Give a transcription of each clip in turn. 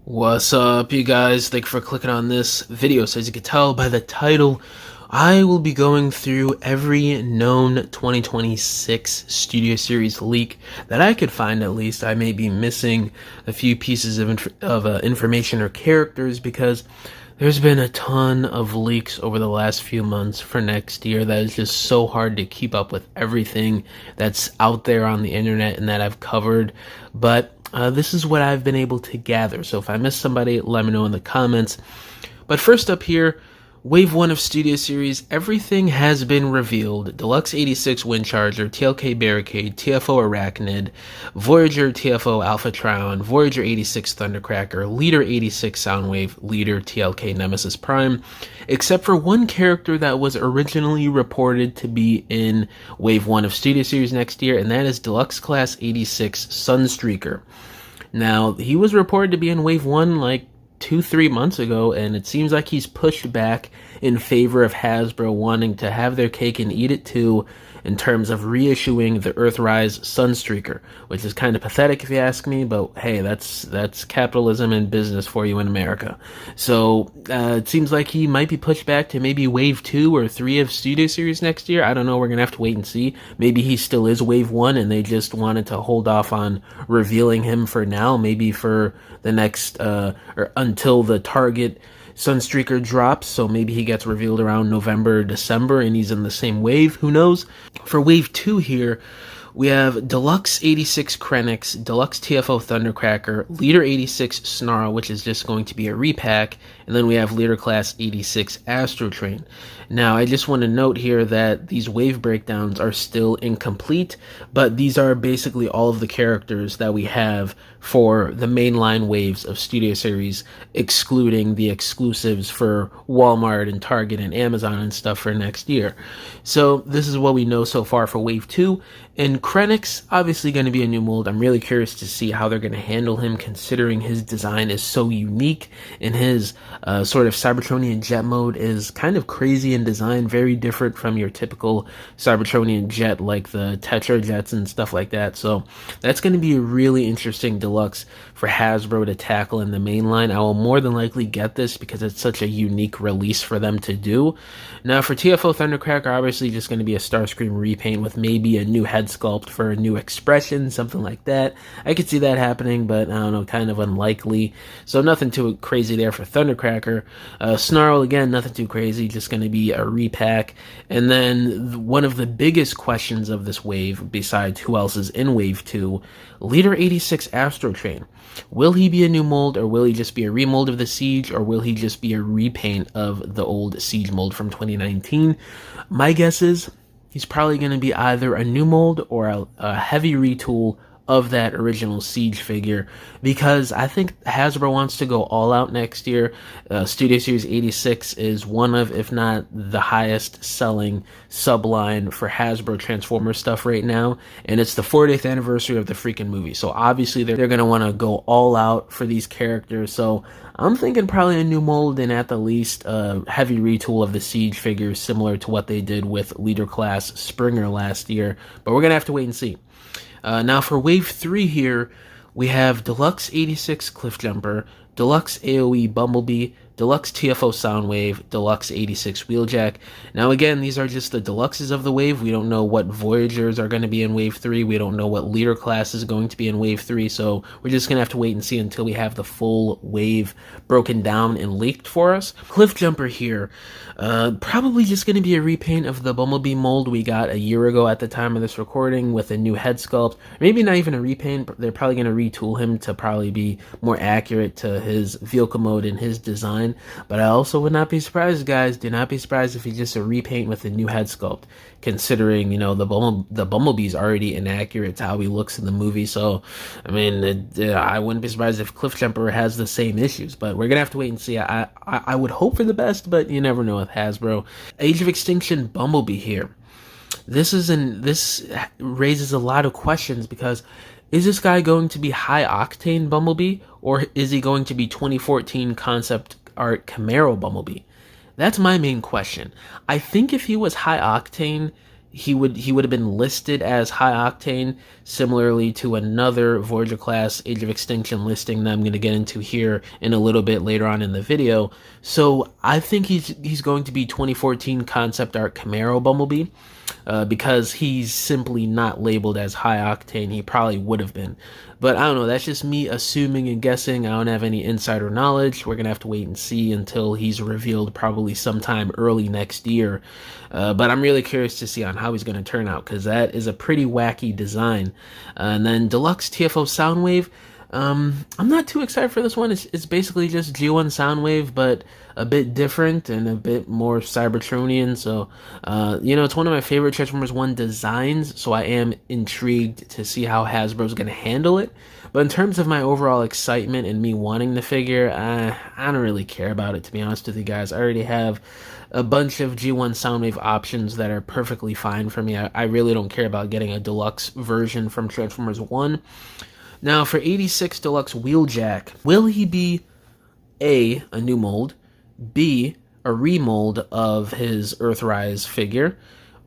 What's up, you guys? Thank you for clicking on this video. So as you can tell by the title, I will be going through every known 2026 Studio Series leak that I could find. At least I may be missing a few pieces of information or characters, because there's been a ton of leaks over the last few months for next year that is just so hard to keep up with everything that's out there on the internet and that I've covered. But this is what I've been able to gather. So if I missed somebody, let me know in the comments. But first up here, Wave 1 of Studio Series, everything has been revealed. Deluxe 86 Windcharger, TLK Barricade, TFO Arachnid, Voyager TFO Alpha Trion, Voyager 86 Thundercracker, Leader 86 Soundwave, Leader TLK Nemesis Prime, except for one character that was originally reported to be in Wave 1 of Studio Series next year, and that is Deluxe Class 86 Sunstreaker. Now, he was reported to be in Wave 1 like 2-3 months ago, and it seems like he's pushed back in favor of Hasbro wanting to have their cake and eat it too, in terms of reissuing the Earthrise Sunstreaker, which is kind of pathetic if you ask me, but hey, that's capitalism and business for you in America. So it seems like he might be pushed back to maybe Wave 2 or 3 of Studio Series next year. I don't know, we're gonna have to wait and see. Maybe he still is Wave 1 and they just wanted to hold off on revealing him for now, maybe for the next or until the Target Sunstreaker drops, so maybe he gets revealed around November or December and he's in the same wave, who knows. For Wave 2 here, we have Deluxe 86 Krenix, Deluxe TFO Thundercracker, Leader 86 Snarl, which is just going to be a repack, and then we have Leader Class 86 Astro Train. Now, I just want to note here that these wave breakdowns are still incomplete, but these are basically all of the characters that we have for the mainline waves of Studio Series, excluding the exclusives for Walmart and Target and Amazon and stuff for next year. So this is what we know so far for Wave 2. And Krenix, obviously going to be a new mold. I'm really curious to see how they're going to handle him, considering his design is so unique, and his sort of Cybertronian jet mode is kind of crazy in design, very different from your typical Cybertronian jet like the Tetra jets and stuff like that. So that's going to be a really interesting deluxe for Hasbro to tackle in the main line. I will more than likely get this because it's such a unique release for them to do. Now for TFO Thundercracker, obviously just going to be a Starscream repaint with maybe a new head sculpt for a new expression, something like that. I could see that happening, but I don't know, kind of unlikely. So nothing too crazy there for Thundercracker. Snarl, again, nothing too crazy, just going to be a repack. And then one of the biggest questions of this wave, besides who else is in Wave 2, Leader 86 Astro Train. Will he be a new mold, or will he just be a remold of the Siege, or will he just be a repaint of the old Siege mold from 2019? My guess is he's probably going to be either a new mold or a heavy retool of that original Siege figure, because I think Hasbro wants to go all out next year. Studio Series 86 is one of, if not the highest selling subline for Hasbro Transformers stuff right now, and it's the 40th anniversary of the freaking movie, so obviously they're going to want to go all out for these characters. So I'm thinking probably a new mold, and at the least a heavy retool of the Siege figures, similar to what they did with Leader Class Springer last year, but we're going to have to wait and see. Now for Wave 3 here, we have Deluxe 86 Cliffjumper, Deluxe AoE Bumblebee, Deluxe TFO Soundwave, Deluxe 86 Wheeljack. Now again, these are just the deluxes of the wave. We don't know what Voyagers are going to be in Wave 3. We don't know what Leader Class is going to be in Wave 3. So we're just going to have to wait and see until we have the full wave broken down and leaked for us. Cliffjumper here, probably just going to be a repaint of the Bumblebee mold we got a year ago at the time of this recording, with a new head sculpt. Maybe not even a repaint, but they're probably going to retool him to probably be more accurate to his vehicle mode and his design. But I also would not be surprised, guys, do not be surprised if he's just a repaint with a new head sculpt, considering, you know, the Bumblebee's already inaccurate to how he looks in the movie. So I mean, I wouldn't be surprised if Cliffjumper has the same issues, but we're gonna have to wait and see. I would hope for the best, but you never know with Hasbro. Age of Extinction Bumblebee here. This raises a lot of questions, because is this guy going to be high octane Bumblebee, or is he going to be 2014 concept art Camaro Bumblebee? That's my main question. I think if he was high octane, he would have been listed as high octane, similarly to another Voyager class Age of Extinction listing that I'm going to get into here in a little bit later on in the video. So I think he's going to be 2014 concept art Camaro Bumblebee. Because he's simply not labeled as high octane. He probably would have been. But I don't know, that's just me assuming and guessing. I don't have any insider knowledge. We're going to have to wait and see until he's revealed probably sometime early next year. But I'm really curious to see on how he's going to turn out, because that is a pretty wacky design. And then Deluxe TFO Soundwave. I'm not too excited for this one. It's basically just G1 Soundwave, but a bit different and a bit more Cybertronian. So, it's one of my favorite Transformers 1 designs, so I am intrigued to see how Hasbro's going to handle it. But in terms of my overall excitement and me wanting the figure, I don't really care about it, to be honest with you guys. I already have a bunch of G1 Soundwave options that are perfectly fine for me. I really don't care about getting a deluxe version from Transformers 1. Now, for 86 Deluxe Wheeljack, will he be A, a new mold, B, a remold of his Earthrise figure,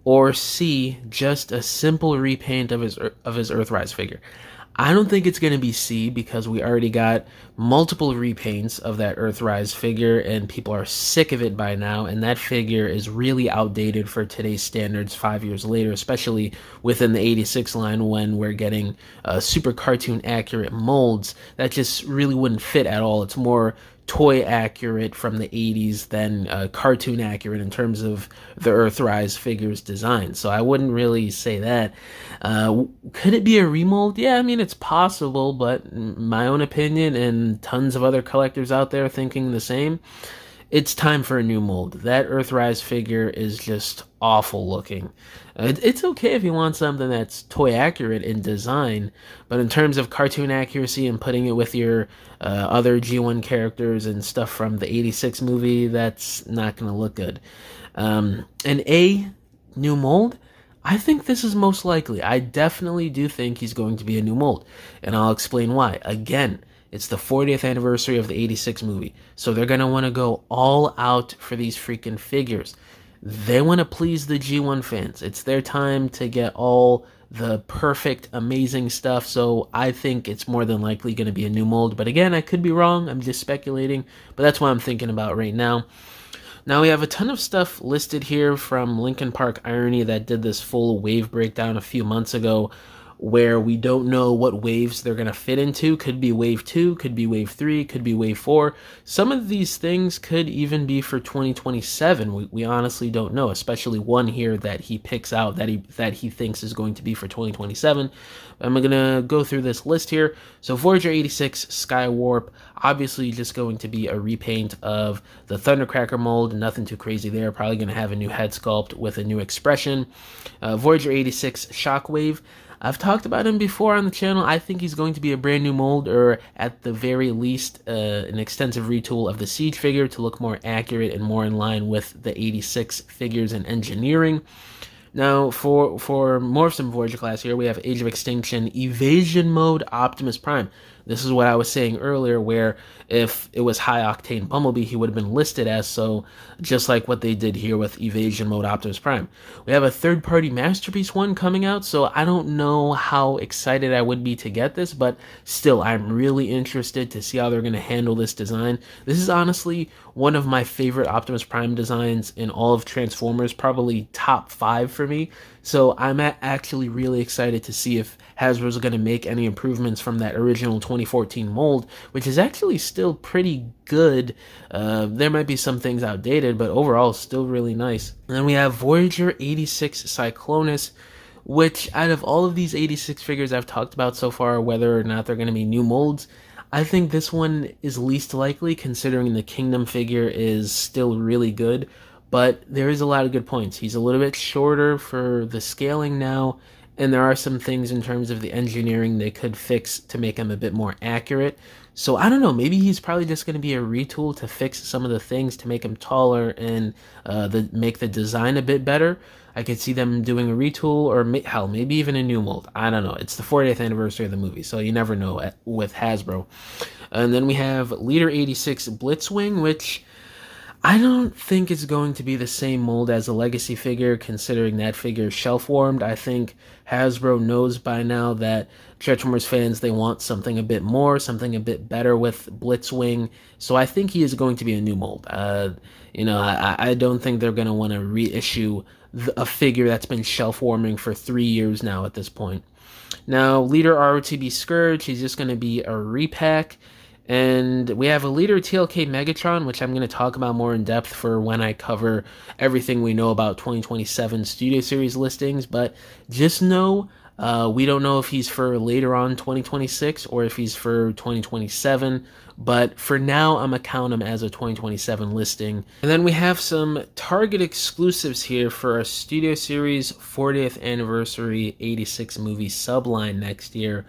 or C, just a simple repaint of his Earthrise figure? I don't think it's going to be C, because we already got multiple repaints of that Earthrise figure, and people are sick of it by now, and that figure is really outdated for today's standards 5 years later, especially within the 86 line when we're getting super cartoon accurate molds that just really wouldn't fit at all. It's more toy accurate from the 80s than cartoon accurate in terms of the Earthrise figure's design. So I wouldn't really say that. Could it be a remold? Yeah, I mean, it's possible, but my own opinion and tons of other collectors out there thinking the same, it's time for a new mold. That Earthrise figure is just awful looking. It's okay if you want something that's toy accurate in design, but in terms of cartoon accuracy and putting it with your other G1 characters and stuff from the 86 movie, that's not going to look good. An A, new mold? I think this is most likely. I definitely do think he's going to be a new mold, and I'll explain why. Again, it's the 40th anniversary of the 86 movie, so they're going to want to go all out for these freaking figures. They want to please the G1 fans. It's their time to get all the perfect, amazing stuff, so I think it's more than likely going to be a new mold. But again, I could be wrong. I'm just speculating, but that's what I'm thinking about right now. Now, we have a ton of stuff listed here from Linkin Park Irony that did this full wave breakdown a few months ago, where we don't know what waves they're going to fit into. Could be wave 2, could be wave 3, could be wave 4. Some of these things could even be for 2027. We honestly don't know, especially one here that he picks out that he thinks is going to be for 2027. I'm going to go through this list here. So Voyager 86 Skywarp, obviously just going to be a repaint of the Thundercracker mold. Nothing too crazy there. Probably going to have a new head sculpt with a new expression. Voyager 86 Shockwave, I've talked about him before on the channel. I think he's going to be a brand new mold, or at the very least, an extensive retool of the Siege figure to look more accurate and more in line with the 86 figures and engineering. Now, for more of some Voyager class here, we have Age of Extinction Evasion Mode Optimus Prime. This is what I was saying earlier, where if it was High Octane Bumblebee, he would have been listed as so, just like what they did here with Evasion Mode Optimus Prime. We have a third-party Masterpiece one coming out, so I don't know how excited I would be to get this, but still, I'm really interested to see how they're going to handle this design. This is honestly one of my favorite Optimus Prime designs in all of Transformers, probably top 5 for me. So I'm actually really excited to see if Hasbro's going to make any improvements from that original 2014 mold, which is actually still pretty good. There might be some things outdated, but overall still really nice. And then we have Voyager 86 Cyclonus, which out of all of these 86 figures I've talked about so far, whether or not they're going to be new molds, I think this one is least likely, considering the Kingdom figure is still really good. But there is a lot of good points. He's a little bit shorter for the scaling now, and there are some things in terms of the engineering they could fix to make him a bit more accurate. So I don't know, maybe he's probably just going to be a retool to fix some of the things to make him taller and make the design a bit better. I could see them doing a retool, or hell, maybe even a new mold. I don't know. It's the 40th anniversary of the movie, so you never know with Hasbro. And then we have Leader 86 Blitzwing, which I don't think it's going to be the same mold as a legacy figure, considering that figure is shelf warmed. I think Hasbro knows by now that Transformers fans, they want something a bit more, something a bit better with Blitzwing. So I think he is going to be a new mold. I don't think they're going to want to reissue a figure that's been shelf warming for 3 years now at this point. Now, Leader ROTB Scourge, he's just going to be a repack. And we have a Leader TLK Megatron, which I'm going to talk about more in depth for when I cover everything we know about 2027 Studio Series listings. But just know, we don't know if he's for later on 2026 or if he's for 2027. But for now, I'm going to count him as a 2027 listing. And then we have some Target exclusives here for a Studio Series 40th Anniversary 86 movie subline next year.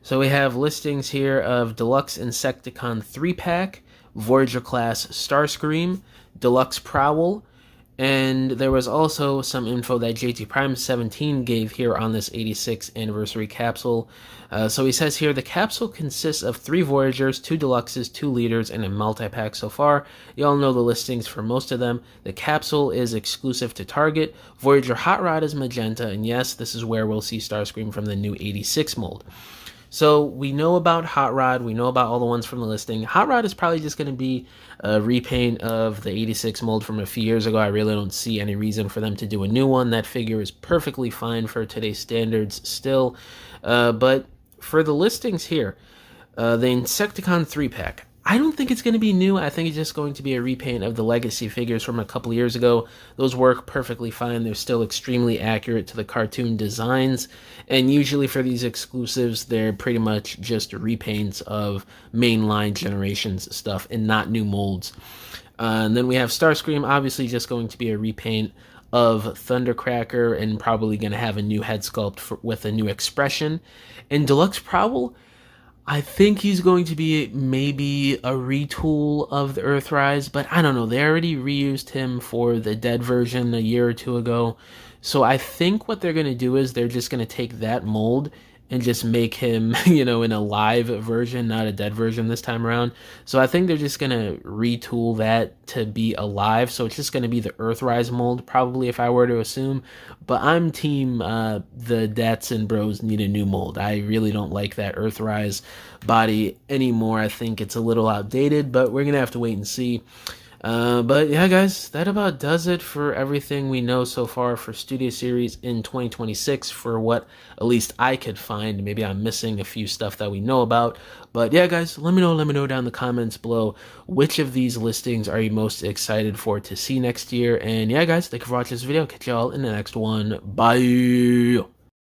So we have listings here of Deluxe Insecticon 3-pack, Voyager class Starscream, Deluxe Prowl, and there was also some info that JT Prime 17 gave here on this 86th anniversary capsule. So he says here, the capsule consists of 3 Voyagers, 2 Deluxes, 2 Leaders, and a multi-pack so far. You all know the listings for most of them. The capsule is exclusive to Target. Voyager Hot Rod is magenta, and yes, this is where we'll see Starscream from the new 86 mold. So we know about Hot Rod, we know about all the ones from the listing. Hot Rod is probably just going to be a repaint of the 86 mold from a few years ago. I really don't see any reason for them to do a new one. That figure is perfectly fine for today's standards still. But for the listings here, the Insecticon 3-pack. I don't think it's going to be new. I think it's just going to be a repaint of the legacy figures from a couple years ago. Those work perfectly fine. They're still extremely accurate to the cartoon designs. And usually for these exclusives, they're pretty much just repaints of mainline Generations stuff and not new molds. And then we have Starscream, obviously just going to be a repaint of Thundercracker and probably going to have a new head sculpt with a new expression. And Deluxe Prowl, I think he's going to be maybe a retool of the Earthrise, but I don't know. They already reused him for the Dead version a year or two ago. So I think what they're going to do is they're just going to take that mold and just make him, in a live version, not a dead version this time around. So I think they're just going to retool that to be alive. So it's just going to be the Earthrise mold, probably, if I were to assume. But I'm team the Datsun Bros need a new mold. I really don't like that Earthrise body anymore. I think it's a little outdated, but we're going to have to wait and see. But yeah, guys, that about does it for everything we know so far for Studio Series in 2026 for what at least I could find. Maybe I'm missing a few stuff that we know about. But yeah, guys, let me know down in the comments below which of these listings are you most excited for to see next year. And yeah, guys, thank you for watching this video. Catch y'all in the next one. Bye!